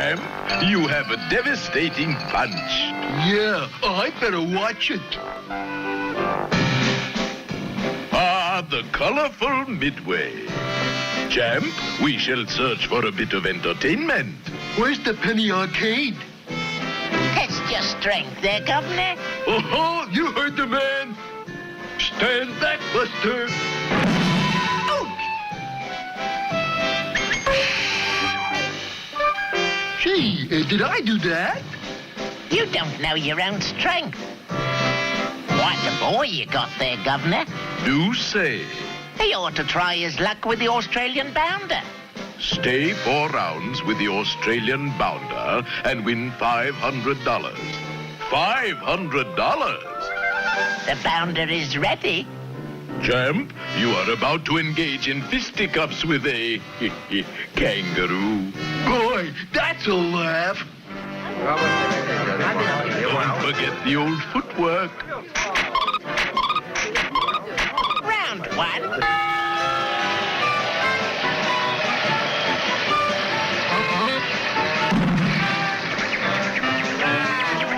Champ, you have a devastating punch. Yeah, I better watch it. Ah, the colorful Midway. Champ, we shall search for a bit of entertainment. Where's the penny arcade? Test your strength there, Governor. Oh, you heard the man. Stand back, Buster. Ouch! Gee, did I do that? You don't know your own strength. Quite a boy you got there, Governor. Do say. He ought to try his luck with the Australian bounder. Stay 4 rounds with the Australian bounder and win $500. $500? The bounder is ready. Champ, you are about to engage in fisticuffs with a kangaroo. Boy, that's a laugh. Don't forget the old footwork. Round 1.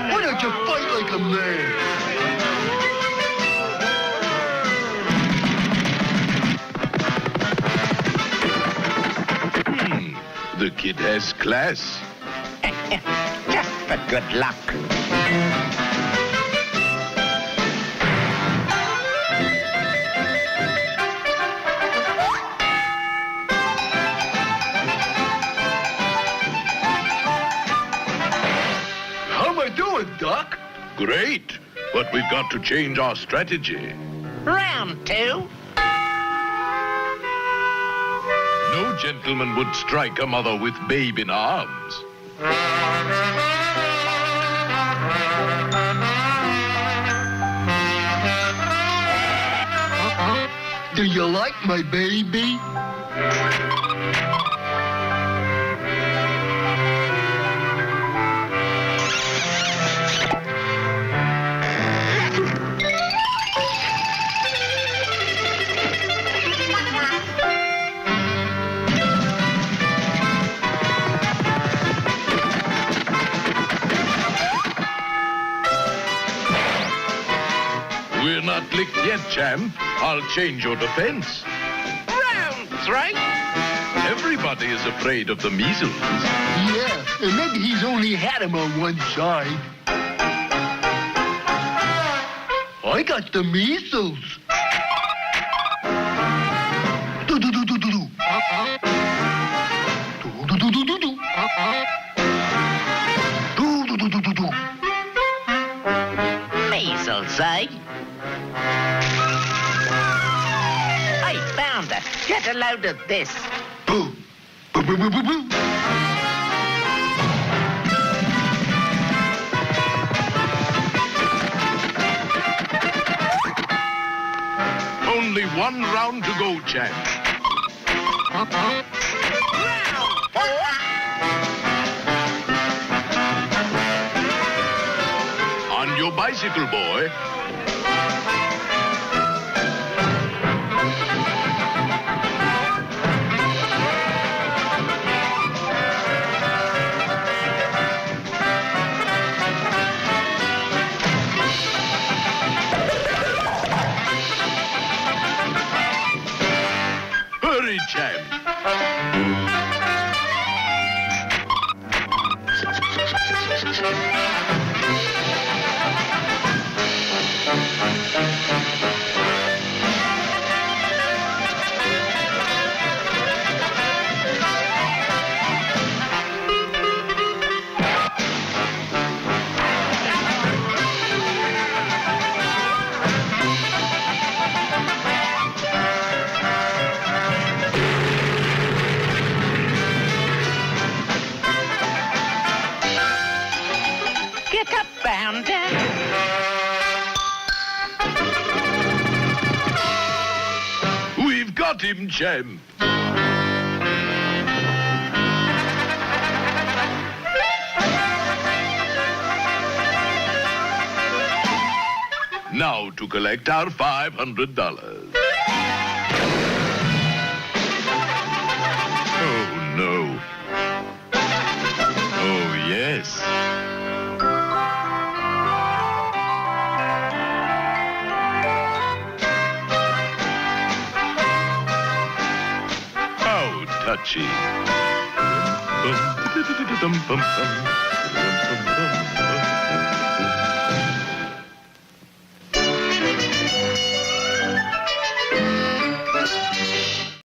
Why don't you fight like a man? The kid has class. Just for good luck. How am I doing, Doc? Great, but we've got to change our strategy. Round 2. No gentleman would strike a mother with babe in arms. Do you like my baby? We're not licked yet, Champ. I'll change your defense. Round 3. Everybody is afraid of the measles. Yeah, and maybe he's only had him on one side. I got the measles. Do-do-do-do-do-do. Do-do-do-do-do-do. Do-do-do-do-do-do. Measles, eh? Hey, bounder, get a load of this. Boo. Boo, boo, boo, boo, boo. Only 1 round to go, Champ. Round 4. On your bicycle, boy. Hurry, Champ. Get up, bounder. We've got him, Champ. Now to collect our $500. Oh, no. Archie. Bum, bum, bum, bum, bum.